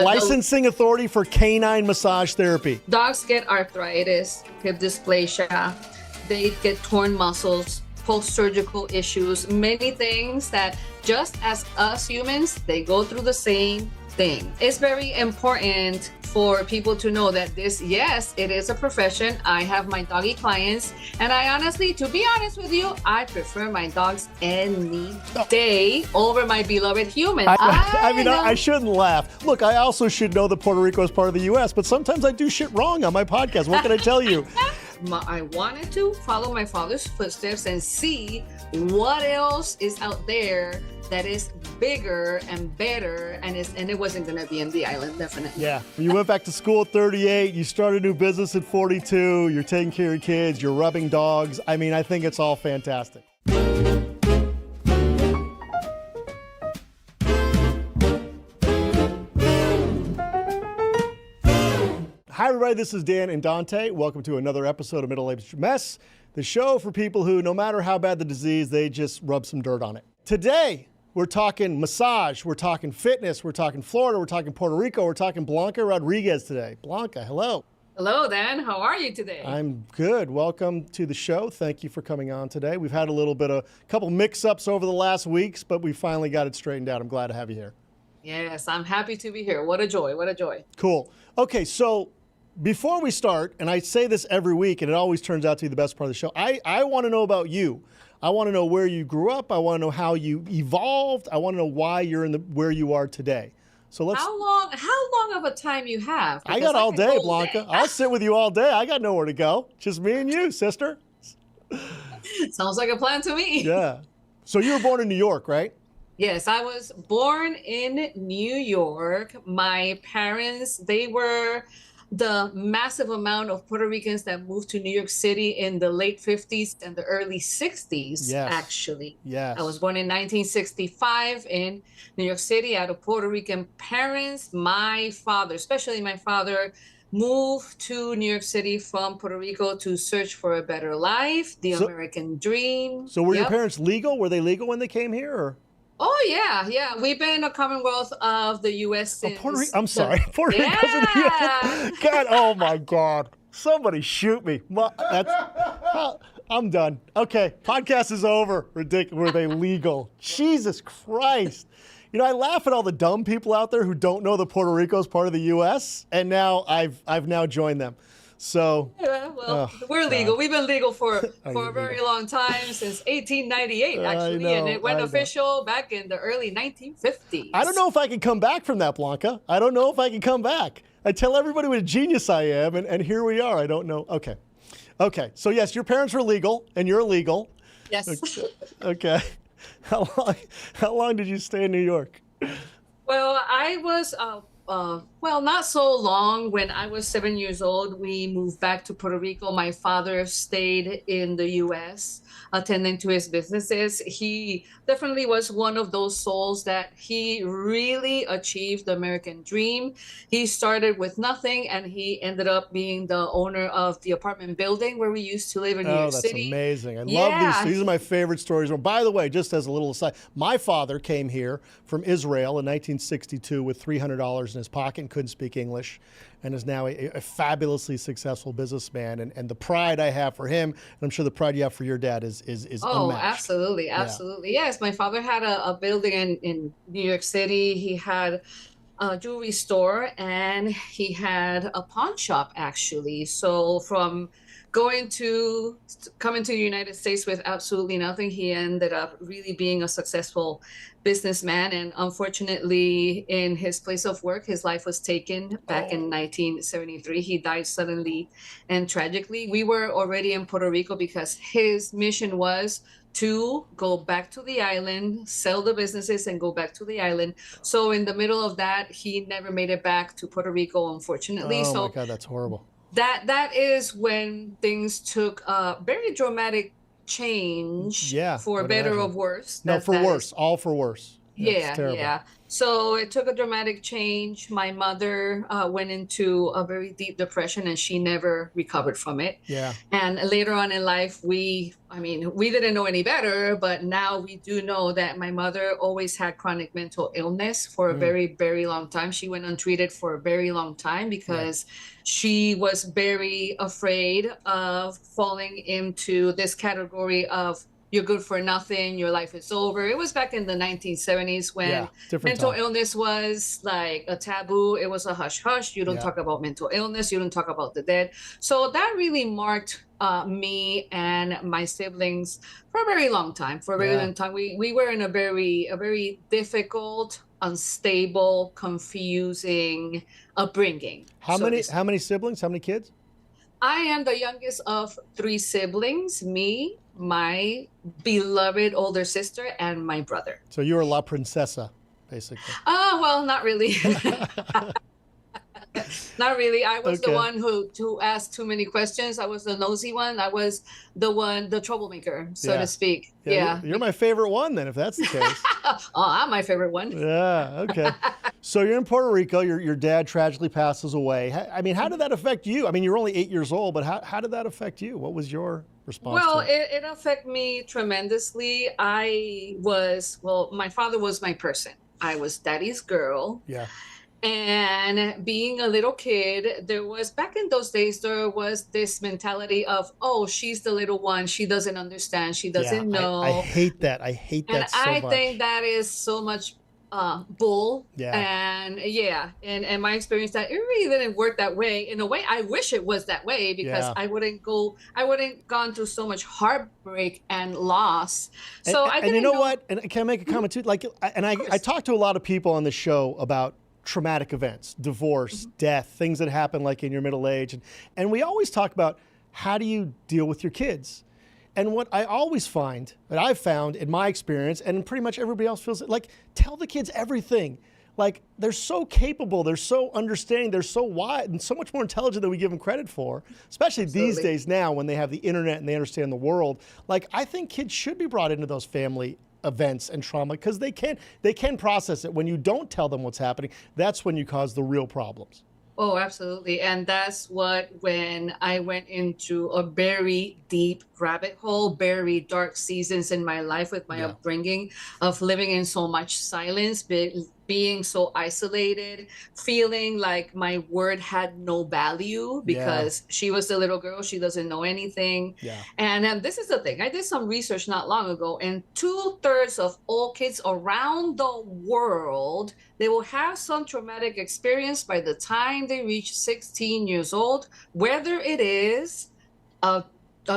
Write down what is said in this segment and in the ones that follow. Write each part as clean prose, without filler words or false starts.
Licensing authority for canine massage therapy. Dogs get arthritis, hip dysplasia, they get torn muscles, post-surgical issues, many things that just as us humans, they go through the same thing. It's very important for people to know that this, yes, it is a profession. I have my doggy clients, and I honestly, to be honest with you, I prefer my dogs any day over my beloved humans. I shouldn't laugh. Look, I also should know that Puerto Rico is part of the U.S., but sometimes I do shit wrong on my podcast. What can I tell you? I wanted to follow my father's footsteps and see what else is out there that is bigger and better, and it wasn't going to be in the island, definitely. Yeah, you went back to school at 38, you started a new business at 42, you're taking care of your kids, you're rubbing dogs. I mean, I think it's all fantastic. Hi, everybody. This is Dan and Dante. Welcome to another episode of Middle-Aged Mess, the show for people who, no matter how bad the disease, they just rub some dirt on it. Today, we're talking massage, we're talking fitness, we're talking Florida, we're talking Puerto Rico, we're talking Blanca Rodriguez today. Blanca, hello. Hello, Dan. How are you today? I'm good. Welcome to the show. Thank you for coming on today. We've had a couple mix-ups over the last weeks, but we finally got it straightened out. I'm glad to have you here. Yes, I'm happy to be here. What a joy. What a joy. Cool. Okay, so before we start, and I say this every week, and it always turns out to be the best part of the show, I want to know about you. I want to know where you grew up. I want to know how you evolved. I want to know why you're where you are today. So let's. How long of a time you have? I got all day, Blanca. I'll sit with you all day. I got nowhere to go. Just me and you, sister. Sounds like a plan to me. Yeah. So you were born in New York, right? Yes, I was born in New York. My parents, they were the massive amount of Puerto Ricans that moved to New York City in the late 50s and the early 60s, yes. Actually. Yes. I was born in 1965 in New York City out of Puerto Rican parents. My father, especially my father, moved to New York City from Puerto Rico to search for a better life, the American dream. So were your parents legal? Were they legal when they came here? Or? Oh, yeah. We've been in the Commonwealth of the U.S. since... Puerto Rico. I'm sorry. Puerto Rico's in the U.S. God, oh, my God. Somebody shoot me. I'm done. Okay, podcast is over. Ridiculous. Were they legal? Jesus Christ. You know, I laugh at all the dumb people out there who don't know that Puerto Rico is part of the U.S., and now I've now joined them. So, we're legal. We've been legal for a very long time, since 1898, actually, and it went official back in the early 1950s. I don't know if I can come back from that, Blanca. I don't know if I can come back. I tell everybody what a genius I am, and here we are. I don't know. Okay. So, yes, your parents were legal, and you're legal. Yes. Okay. How long did you stay in New York? Well, I was... not so long. When I was 7 years old, we moved back to Puerto Rico. My father stayed in the U.S., attending to his businesses. He definitely was one of those souls that he really achieved the American dream. He started with nothing, and he ended up being the owner of the apartment building where we used to live in New York City. Oh, that's amazing. I love these. These are my favorite stories. Well, by the way, just as a little aside, my father came here from Israel in 1962 with $300 in his pocket and couldn't speak English, and is now a fabulously successful businessman. And the pride I have for him, and I'm sure the pride you have for your dad is unmatched. Absolutely. Yes, my father had a building in New York City. He had a jewelry store, and he had a pawn shop, actually. So from coming to the United States with absolutely nothing, he ended up really being a successful businessman. And unfortunately, in his place of work, his life was taken back in 1973. He died suddenly and tragically. We were already in Puerto Rico because his mission was to go back to the island, sell the businesses, and go back to the island. So in the middle of that, he never made it back to Puerto Rico, unfortunately. Oh, my God, that's horrible. That is when things took a very dramatic change, for better or worse. No, for worse. All for worse. Yeah. So it took a dramatic change. My mother went into a very deep depression and she never recovered from it. Yeah. And later on in life, we didn't know any better, but now we do know that my mother always had chronic mental illness for a very, very long time. She went untreated for a very long time because she was very afraid of falling into this category of you're good for nothing, your life is over. It was back in the 1970s when mental illness was like a taboo. It was a hush hush. You don't talk about mental illness. You don't talk about the dead. So that really marked me and my siblings for a very long time. For a very long time, we were in a very difficult, unstable, confusing upbringing. How many siblings? How many kids? I am the youngest of 3 siblings, me, my beloved older sister, and my brother. So you were La Princesa, basically. Well, not really. Not really. I was the one who asked too many questions. I was the nosy one. I was the troublemaker, so to speak. Yeah. You're my favorite one then, if that's the case. I'm my favorite one. Yeah, okay. So you're in Puerto Rico. Your dad tragically passes away. I mean, how did that affect you? I mean, you're only 8 years old, but how did that affect you? What was your response Well, to it? it affected me tremendously. My father was my person. I was daddy's girl. Yeah. And being a little kid, back in those days, there was this mentality of, oh, she's the little one. She doesn't understand. She doesn't know. I hate that. I hate that so much. And I think that is so much bull. Yeah. And my experience that it really didn't work that way. In a way, I wish it was that way because I wouldn't gone through so much heartbreak and loss. So I didn't and you know what? And can I make a comment too? Like, I talk to a lot of people on the show about traumatic events, divorce, death, things that happen like in your middle age. And we always talk about how do you deal with your kids? And what I always find, that I've found in my experience, and pretty much everybody else feels it, like, tell the kids everything. Like, they're so capable, they're so understanding, they're so wide and so much more intelligent than we give them credit for, especially these days now when they have the internet and they understand the world. Like, I think kids should be brought into those family events and trauma because they can process it. When you don't tell them what's happening, that's when you cause the real problems. Oh, absolutely. And that's when I went into a very deep rabbit hole, very dark seasons in my life with my upbringing of living in so much silence, being so isolated, feeling like my word had no value because she was the little girl. She doesn't know anything. Yeah. And this is the thing. I did some research not long ago, and 2/3 of all kids around the world, they will have some traumatic experience by the time they reach 16 years old, whether it is a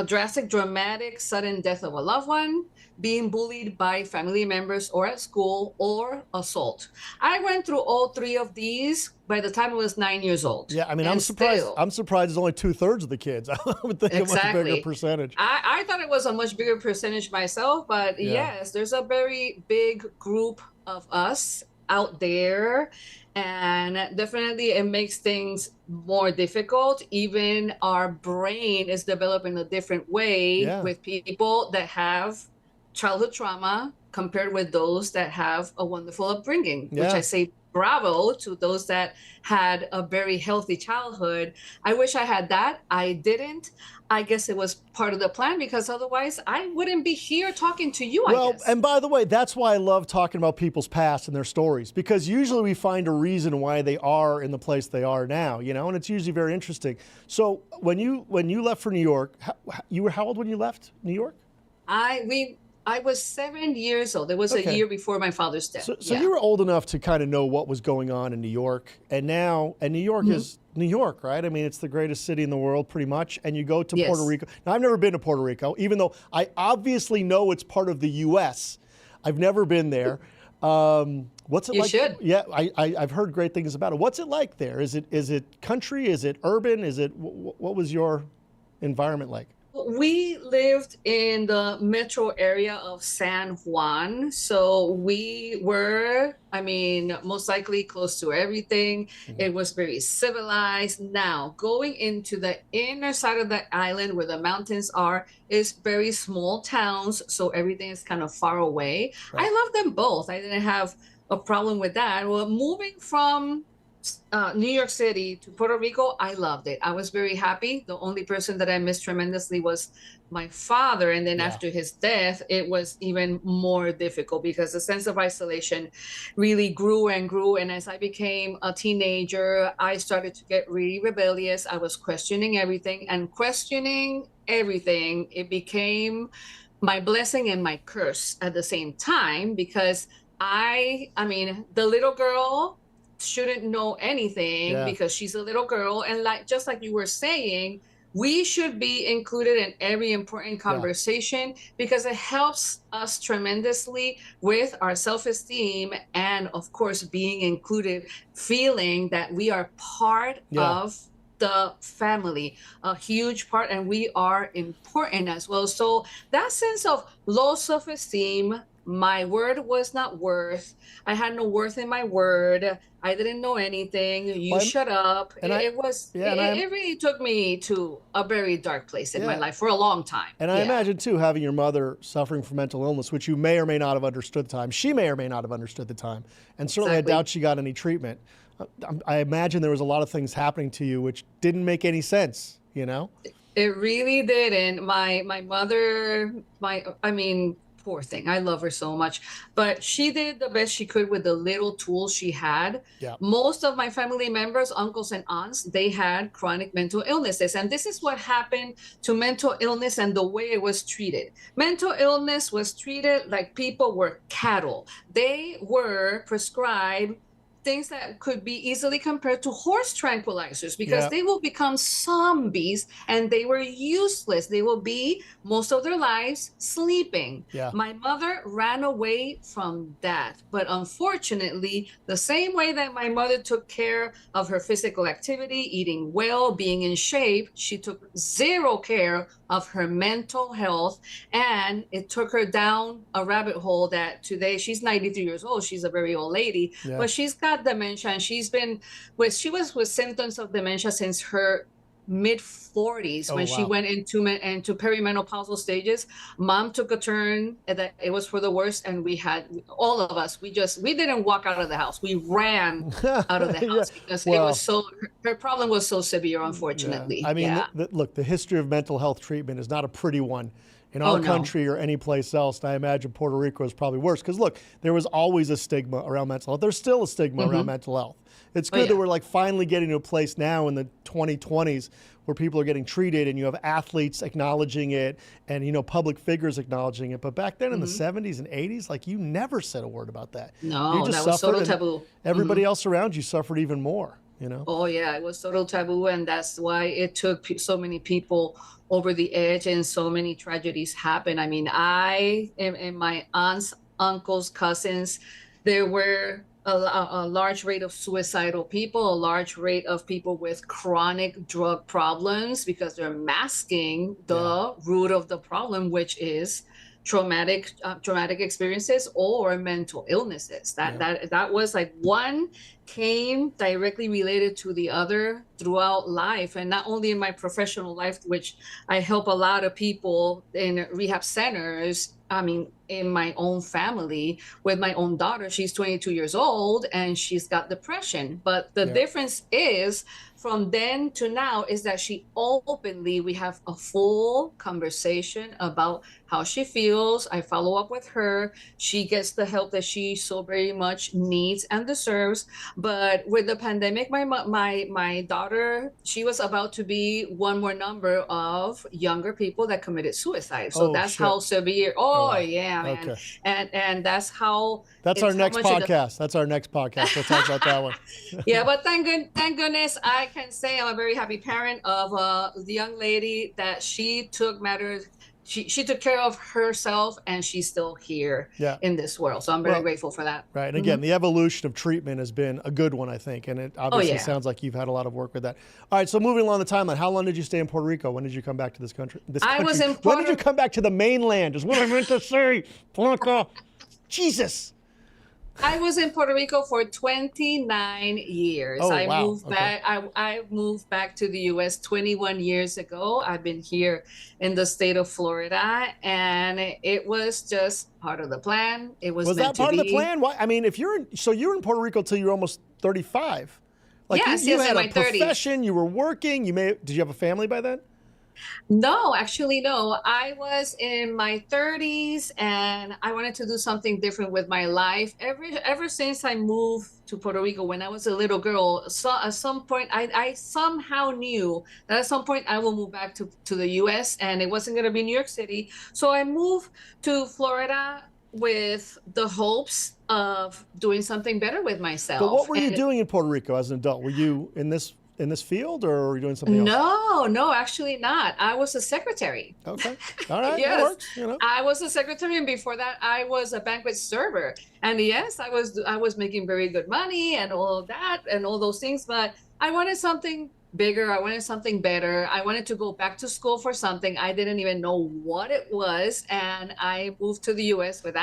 drastic, dramatic, sudden death of a loved one, being bullied by family members or at school, or assault. I went through all 3 of these by the time I was 9 years old. Yeah, I mean, I'm surprised it's only 2/3 of the kids. I would think a much bigger percentage. I thought it was a much bigger percentage myself, but yes, there's a very big group of us out there. And definitely it makes things more difficult. Even our brain is developing a different way with people that have childhood trauma compared with those that have a wonderful upbringing, which I say bravo to those that had a very healthy childhood. I wish I had that. I didn't. I guess it was part of the plan because otherwise I wouldn't be here talking to you, I guess. And by the way, that's why I love talking about people's past and their stories, because usually we find a reason why they are in the place they are now, and it's usually very interesting. So when you left for New York, you were how old when you left New York? I was 7 years old. It was a year before my father's death. So you were old enough to kind of know what was going on in New York. And New York is New York, right? I mean, it's the greatest city in the world, pretty much. And you go to Puerto Rico. Now, I've never been to Puerto Rico, even though I obviously know it's part of the U.S. I've never been there. What's it like? You should. Yeah, I've heard great things about it. What's it like there? Is it country? Is it urban? What was your environment like? We lived in the metro area of San Juan. So we were, most likely close to everything. It was very civilized. Now, going into the inner side of the island where the mountains are is very small towns. So everything is kind of far away. Right. I love them both. I didn't have a problem with that. Well, moving from New York City to Puerto Rico, I loved it. I was very happy. The only person that I missed tremendously was my father. And then Yeah. after his death, it was even more difficult because the sense of isolation really grew and grew. And as I became a teenager, I started to get really rebellious. I was questioning everything, and questioning everything, it became my blessing and my curse at the same time, because I mean, the little girl shouldn't know anything Yeah. because she's a little girl. And like, just like you were saying, we should be included in every important Yeah. conversation because it helps us tremendously with our self-esteem, and of course being included, feeling that we are part Yeah. of the family, a huge part, and we are important as well. So that sense of low self-esteem, my word was not worth, I had no worth in my word, I didn't know anything, you Well, shut up, and I, it was yeah, and I'm, it really took me to a very dark place in my yeah. life for a long time. And I imagine, too, having your mother suffering from mental illness, which you may or may not have understood at the time. She may or may not have understood at the time. And certainly Exactly. I doubt she got any treatment. I imagine there was a lot of things happening to you which didn't make any sense, you know? It really didn't. My mother, I mean, poor thing. I love her so much, but she did the best she could with the little tools she had. Yeah. Most of my family members, uncles and aunts, they had chronic mental illnesses, and this is what happened to mental illness and the way it was treated. Mental illness was treated like people were cattle. They were prescribed things that could be easily compared to horse tranquilizers because Yeah. they will become zombies and they were useless. They will be most of their lives sleeping. Yeah. My mother ran away from that. But unfortunately, the same way that my mother took care of her physical activity, eating well, being in shape, she took zero care of her mental health, and it took her down a rabbit hole that today she's 93 years old. She's a very old lady, Yeah. but she's got dementia, and she was with symptoms of dementia since her mid 40s when she went into perimenopausal stages. Mom took a turn that it was for the worst, and we had, all of us, we didn't walk out of the house, we ran out of the house because it was so, her problem was so severe, unfortunately. I mean, look, the history of mental health treatment is not a pretty one in our country or any place else. And I imagine Puerto Rico is probably worse because, look, there was always a stigma around mental health. There's still a stigma around mental health. It's good that we're like finally getting to a place now in the 2020s where people are getting treated, and you have athletes acknowledging it, and, you know, public figures acknowledging it. But back then in the 70s and 80s, like, you never said a word about that. No, you just that was suffered, total taboo. Everybody else around you suffered even more, you know? Oh yeah, it was total taboo, and that's why it took so many people over the edge and so many tragedies happened. I mean, and my aunts, uncles, cousins, there were a large rate of suicidal people, a large rate of people with chronic drug problems because they're masking the root of the problem, which is traumatic experiences or mental illnesses. That was like, one came directly related to the other throughout life, and not only in my professional life, which I help a lot of people in rehab centers. I mean, in my own family with my own daughter, she's 22 years old and she's got depression. But the difference is, from then to now, is that we have a full conversation about how she feels. I follow up with her. She gets the help that she so very much needs and deserves. But with the pandemic, my daughter, she was about to be one more number of younger people that committed suicide. So that's how severe. Oh yeah, man. Okay. And that's how. That's our next podcast. That's our next podcast. We'll talk about that one. Yeah, but thank goodness I can say I'm a very happy parent of the young lady that she took matters. She took care of herself, and she's still here in this world. So I'm very grateful for that. Right. And again, the evolution of treatment has been a good one, I think. And it obviously sounds like you've had a lot of work with that. All right. So moving along the timeline, how long did you stay in Puerto Rico? When did you come back to this country? I was in When did you come back to the mainland is what I meant to say, Blanca. Jesus. I was in Puerto Rico for 29 years. Oh, I wow. moved Okay. back. I moved back to the US 21 years ago. I've been here in the state of Florida, and it was just part of the plan. It was Was meant that to part of the be. plan? Why? I mean, if you're in, so you were in Puerto Rico till you were almost 35. Like Yes, you yes, in had a my 30s. profession, you were working, did you have a family by then? No, actually, no. I was in my 30s and I wanted to do something different with my life. Ever since I moved to Puerto Rico when I was a little girl, so at some point I somehow knew that at some point I will move back to the US, and it wasn't going to be New York City. So I moved to Florida with the hopes of doing something better with But what myself. were you And doing in Puerto Rico as an adult? Were you in this field, or were you doing something else? no, no, actually not. I was a secretary. Okay. All right. That Yes, works, you know. I was a secretary, and before that, I was a banquet server. And yes, I was making very good money and all of that and all those things. But I wanted something bigger. I wanted something better. I wanted to go back to school for something. I didn't even know what it was, and I moved to the U.S. with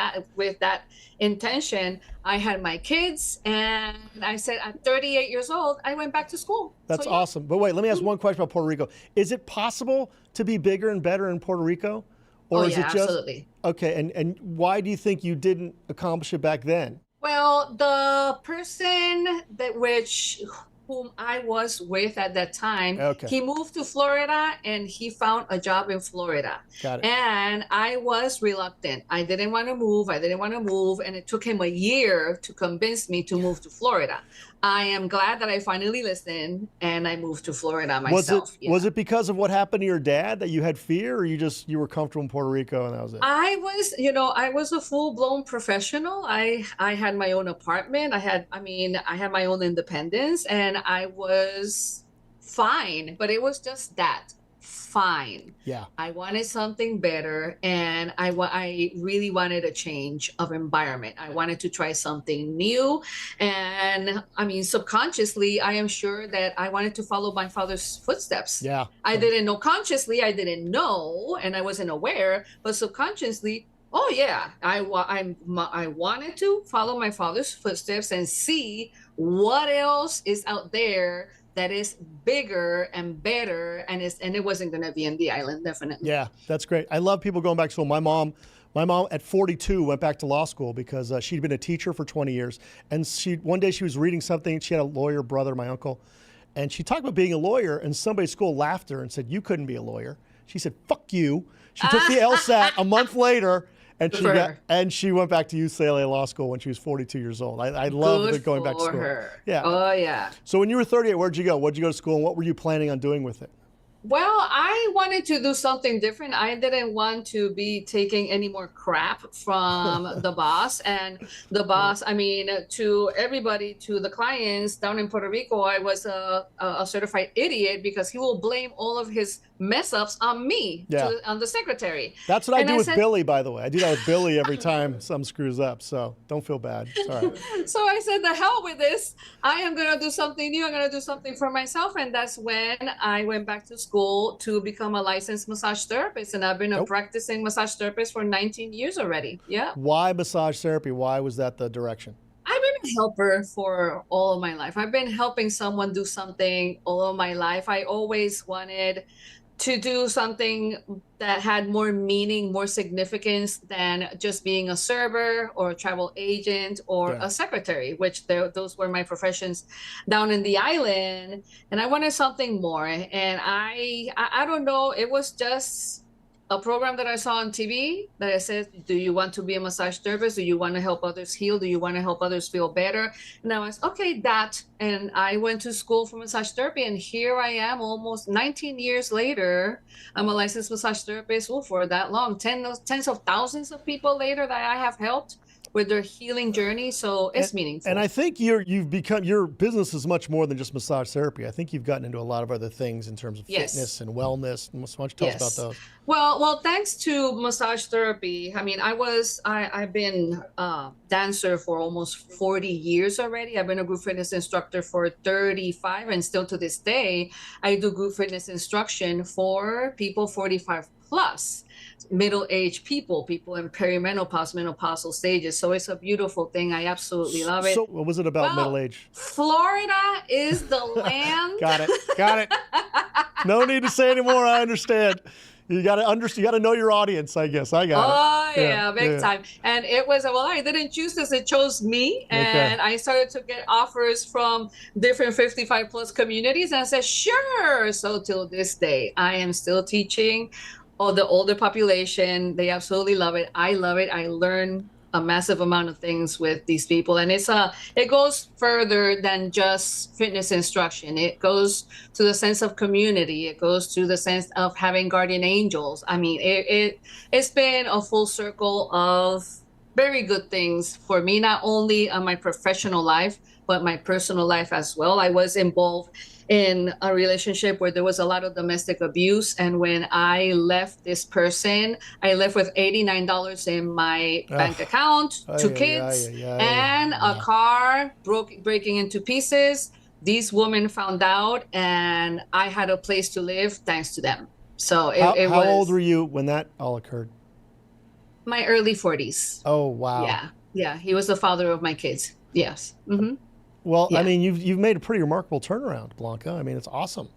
that intention. I had my kids, and I said at 38 years old, I went back to school. So That's yeah. awesome. But wait, let me ask one question about Puerto Rico. Is it possible to be bigger and better in Puerto Rico? Oh Or is yeah, it just absolutely. okay? And why do you think you didn't accomplish it back then? Well, the person that which whom I was with at that time, Okay. he moved to Florida and he found a job in Florida. Got it. And I was reluctant. I didn't want to move. I didn't want to move. And it took him a year to convince me to move to Florida. I am glad that I finally listened and I moved to Florida myself. Yeah. Was it because of what happened to your dad that you had fear, or you were comfortable in Puerto Rico and that was it? I was a full-blown professional. I had my own apartment. I had my own independence, and I was fine, but it was just that fine. Yeah. I wanted something better, and I really wanted a change of environment. I wanted to try something new, and I mean, subconsciously, I am sure that I wanted to follow my father's footsteps. Yeah. I didn't know consciously, I didn't know, and I wasn't aware, but subconsciously, oh yeah, I wanted to follow my father's footsteps and see what else is out there that is bigger and better, and it wasn't going to be in the island, definitely. Yeah, that's great. I love people going back to school. My mom at 42 went back to law school because she'd been a teacher for 20 years. And one day she was reading something. She had a lawyer brother, my uncle, and she talked about being a lawyer. And somebody at school laughed at her and said, "You couldn't be a lawyer." She said, "Fuck you." She took the LSAT a month later. And she went back to UCLA Law School when she was 42 years old. I love going back to school. Her. Yeah. Oh yeah. So when you were 38, where'd you go? Where'd you go to school, and what were you planning on doing with it? Well, I wanted to do something different. I didn't want to be taking any more crap from the boss. And the boss, I mean, to everybody, to the clients down in Puerto Rico, I was a certified idiot because he will blame all of his mess ups on me, Yeah. on the secretary. That's what I do with said, Billy, by the way. I do that with Billy every time some screws up. So don't feel bad. It's all right. So I said, the hell with this. I am going to do something new. I'm going to do something for myself. And that's when I went back to school to become a licensed massage therapist. And I've been a practicing massage therapist for 19 years already. Yeah. Why massage therapy? Why was that the direction? I've been a helper for all of my life. I've been helping someone do something all of my life. I always wanted to do something that had more meaning, more significance than just being a server or a travel agent or a secretary, which those were my professions down in the island. And I wanted something more. And I don't know, it was just a program that I saw on TV that I said, do you want to be a massage therapist? Do you want to help others heal? Do you want to help others feel better? And I was, okay, that. And I went to school for massage therapy. And here I am almost 19 years later. I'm a licensed massage therapist for that long, tens of thousands of people later that I have helped with their healing journey. So it's meaningful. And I think your business is much more than just massage therapy. I think you've gotten into a lot of other things in terms of fitness and wellness. Why don't you tell us about those? Well, thanks to massage therapy. I mean, I've been a dancer for almost 40 years already. I've been a group fitness instructor for 35, and still to this day, I do group fitness instruction for people 45 plus. middle-aged people in perimenopause, menopausal stages. So it's a beautiful thing. I absolutely love it. So what was it about middle age? Florida is the land. Got it. No need to say anymore. I understand. You got to know your audience, I guess. I got it. Oh, yeah, big time. And it was, well, I didn't choose this. It chose me. And I started to get offers from different 55 plus communities. And I said, sure. So till this day, I am still teaching the older population. They absolutely love it. I love it. I learn a massive amount of things with these people, and it goes further than just fitness instruction. It goes to the sense of community. It goes to the sense of having guardian angels. I mean, it's been a full circle of very good things for me, not only on my professional life, but my personal life as well. I was involved in a relationship where there was a lot of domestic abuse. And when I left this person, I left with $89 in my bank account, 2 kids, and a car breaking into pieces. These women found out, and I had a place to live thanks to them. So how old were you when that all occurred? My early 40s. Oh, wow. Yeah. He was the father of my kids. Yes. Mm-hmm. Well, I mean, you've made a pretty remarkable turnaround, Blanca. I mean, it's awesome.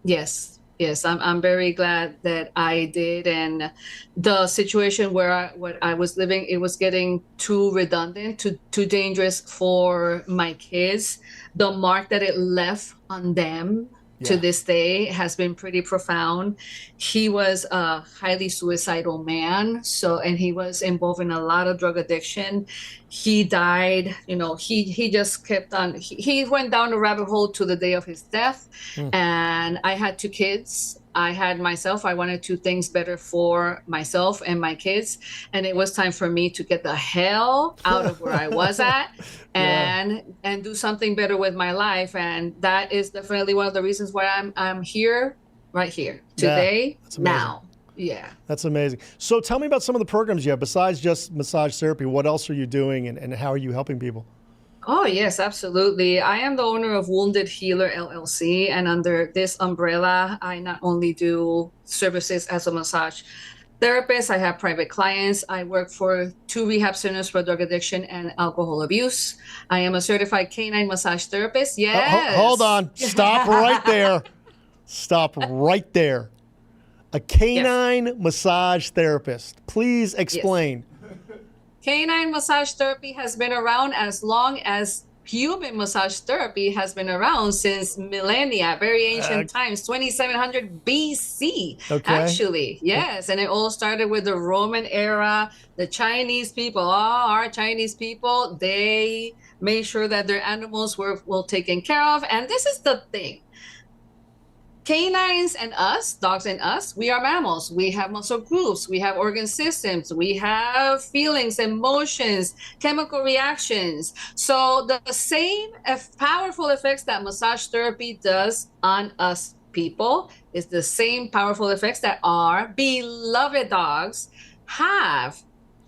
Yes. I'm very glad that I did. And the situation where I was living, it was getting too redundant, too dangerous for my kids. The mark that it left on them to this day has been pretty profound. He was a highly suicidal man. And he was involved in a lot of drug addiction. He died, he just kept on, he went down the rabbit hole to the day of his death. And I had 2 kids. I had myself. I wanted 2 things better for myself and my kids. And it was time for me to get the hell out of where I was at and do something better with my life. And that is definitely one of the reasons why I'm here, right here, today, now. Yeah. That's amazing. So tell me about some of the programs you have besides just massage therapy. What else are you doing, and how are you helping people? Oh, yes, absolutely. I am the owner of Wounded Healer LLC. And under this umbrella, I not only do services as a massage therapist, I have private clients. I work for 2 rehab centers for drug addiction and alcohol abuse. I am a certified canine massage therapist. Yes. Hold on. Stop right there. Stop right there. A canine massage therapist. Please explain. Yes. Canine massage therapy has been around as long as human massage therapy has been around, since millennia, very ancient times, 2700 BC, actually. Yes. And it all started with the Roman era. The Chinese people, our Chinese people, they made sure that their animals were well taken care of. And this is the thing. Canines and us, dogs and us, we are mammals. We have muscle groups, we have organ systems, we have feelings, emotions, chemical reactions. So the same powerful effects that massage therapy does on us people is the same powerful effects that our beloved dogs have.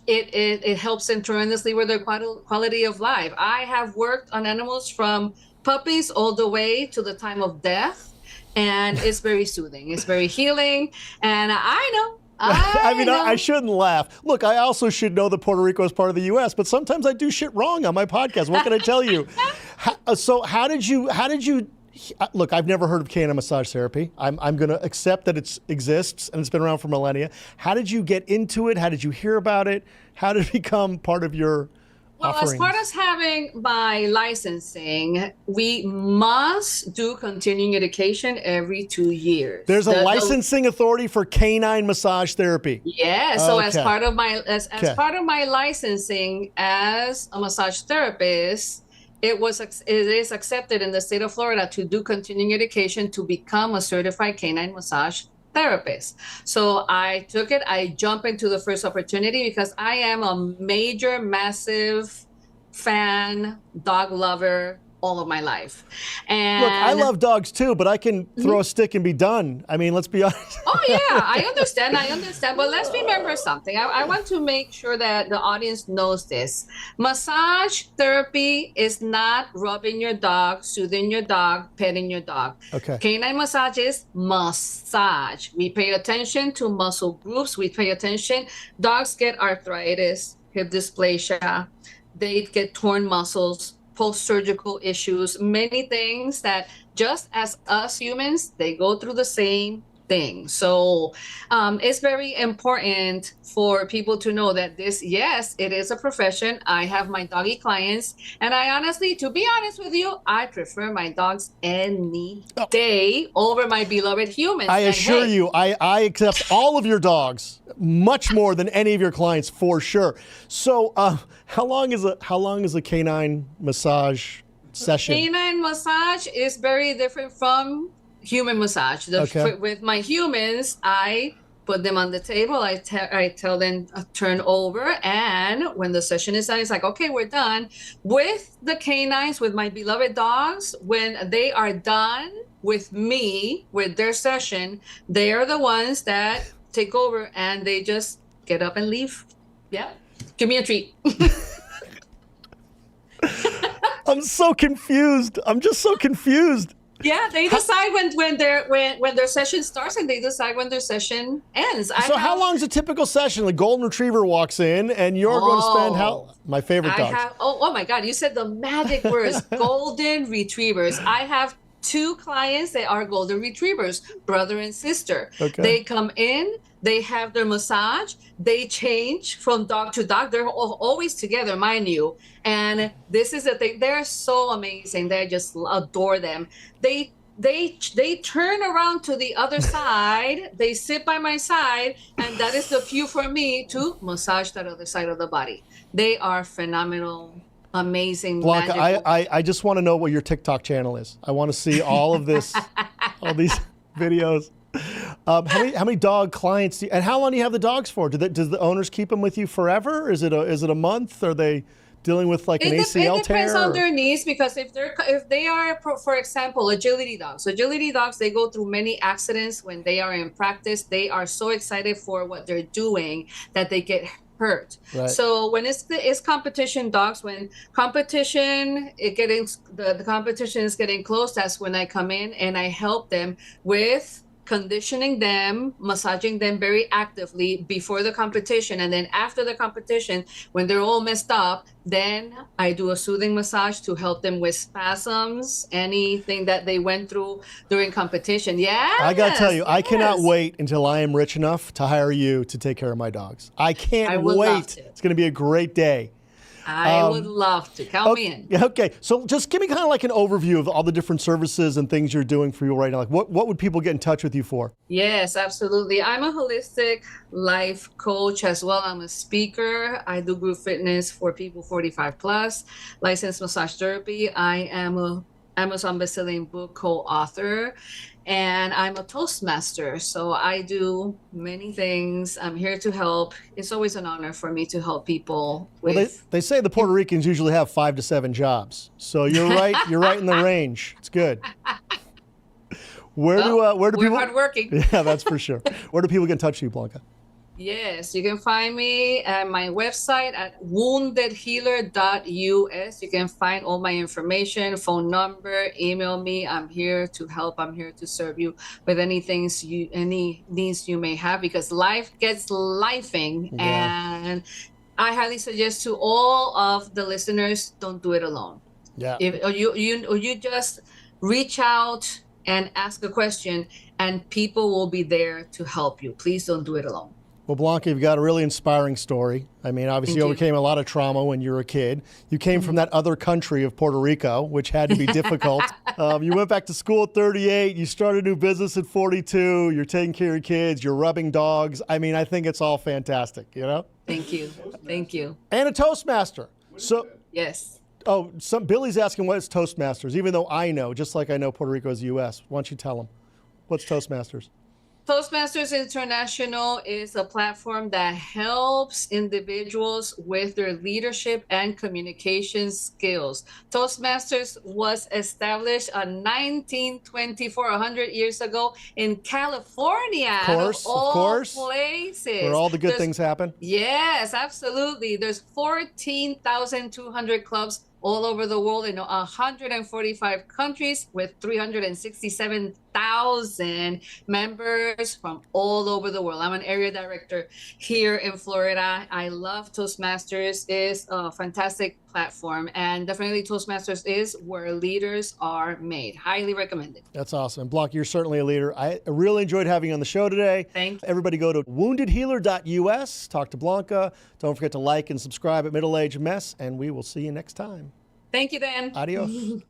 It helps them tremendously with their quality of life. I have worked on animals from puppies all the way to the time of death. And it's very soothing. It's very healing. And I know. I shouldn't laugh. Look, I also should know that Puerto Rico is part of the U.S., but sometimes I do shit wrong on my podcast. What can I tell you? So how did you, look, I've never heard of canine massage therapy. I'm going to accept that it exists and it's been around for millennia. How did you get into it? How did you hear about it? How did it become part of your offerings? As part of having my licensing, we must do continuing education every 2 years. There's a licensing authority for canine massage therapy. Yeah. So as part of my part of my licensing as a massage therapist, it is accepted in the state of Florida to do continuing education to become a certified canine massage therapist. So I took it. I jumped into the first opportunity because I am a massive fan, dog lover, all of my life. Look, I And love dogs too, but I can throw a stick and be done. I mean, let's be honest. oh yeah, I understand. But let's remember something. I want to make sure that the audience knows this. Massage therapy is not rubbing your dog, soothing your dog, petting your dog. Okay. Canine massage is massage. We pay attention to muscle groups. We pay attention. Dogs get arthritis, hip dysplasia. They get torn muscles, post-surgical issues, many things that just as us humans, they go through the same thing. So it's very important for people to know that this, yes, it is a profession. I have my doggy clients, and I honestly, to be honest with you, I prefer my dogs any day over my beloved humans. I assure you, I accept all of your dogs much more than any of your clients for sure. So how long is a canine massage session? Canine massage is very different from human massage. With my humans, I put them on the table. I tell them turn over, and when the session is done, it's like, okay, we're done. With the canines, with my beloved dogs, when they are done with me, with their session, they are the ones that take over, and they just get up and leave. Yeah, give me a treat. I'm so confused. I'm just so confused. Yeah, they decide when their session starts, and they decide when their session ends. So how long is a typical session? The golden retriever walks in, and you're going to spend how? My favorite dogs. Oh my God! You said the magic words, golden retrievers. I have 2 clients that are golden retrievers, brother and sister. Okay. They come in, they have their massage, they change from dog to dog. They're always together, mind you. And this is the thing. They're so amazing. I just adore them. They turn around to the other side. They sit by my side, and that is the cue for me to massage that other side of the body. They are phenomenal. Amazing. Blanca, I just want to know what your TikTok channel is. I want to see all of this, all these videos. How many dog clients and how long do you have the dogs for? Does the owners keep them with you forever? Is it a month? Are they dealing with like an ACL tear? It depends on their needs, because if they are, for example, agility dogs, they go through many accidents when they are in practice. They are so excited for what they're doing that they get hurt. Right. So when it's competition dogs, when the competition is getting close, that's when I come in and I help them with conditioning them, massaging them very actively before the competition. And then after the competition, when they're all messed up, then I do a soothing massage to help them with spasms, anything that they went through during competition. Yeah. I got to tell you, I cannot wait until I am rich enough to hire you to take care of my dogs. I can't wait. It's going to be a great day. I would love to. Count me in. Okay, so just give me kind of like an overview of all the different services and things you're doing for you right now. Like what would people get in touch with you for? Yes, absolutely. I'm a holistic life coach as well. I'm a speaker. I do group fitness for people 45 plus, licensed massage therapy. I am a Amazon bestselling book co-author, and I'm a Toastmaster. So I do many things. I'm here to help. It's always an honor for me to help people with. Well, they say the Puerto Ricans usually have 5 to 7 jobs. So you're right. You're right in the range. It's good. Where do people? We're hardworking. Yeah, that's for sure. Where do people get in touch with you, Blanca? Yes, you can find me at my website at woundedhealer.us. You can find all my information, phone number, email me. I'm here to help. I'm here to serve you with any needs you may have, because life gets lifing. Yeah. And I highly suggest to all of the listeners, don't do it alone. Yeah. Or you just reach out and ask a question, and people will be there to help you. Please don't do it alone. Well, Blanca, you've got a really inspiring story. I mean, obviously you overcame a lot of trauma when you were a kid. You came from that other country of Puerto Rico, which had to be difficult. You went back to school at 38. You started a new business at 42. You're taking care of your kids. You're rubbing dogs. I mean, I think it's all fantastic, you know? Thank you. Thank you. And a Toastmaster. So yes. Oh, Billy's asking what is Toastmasters, even though I know, just like I know Puerto Rico is the U.S. Why don't you tell him? What's Toastmasters? Toastmasters International is a platform that helps individuals with their leadership and communication skills. Toastmasters was established in 1924, 100 years ago, in California, Of course. places. Where all the good things happen. Yes, absolutely. There's 14,200 clubs all over the world in 145 countries with 367,000 members from all over the world. I'm an area director here in Florida. I love Toastmasters. It's a fantastic platform, and definitely Toastmasters is where leaders are made. Highly recommended. That's awesome. And Blanca, you're certainly a leader. I really enjoyed having you on the show today. Thank you. Everybody go to woundedhealer.us, talk to Blanca. Don't forget to like and subscribe at Middle Age Mess, and we will see you next time. Thank you, Dan. Adios.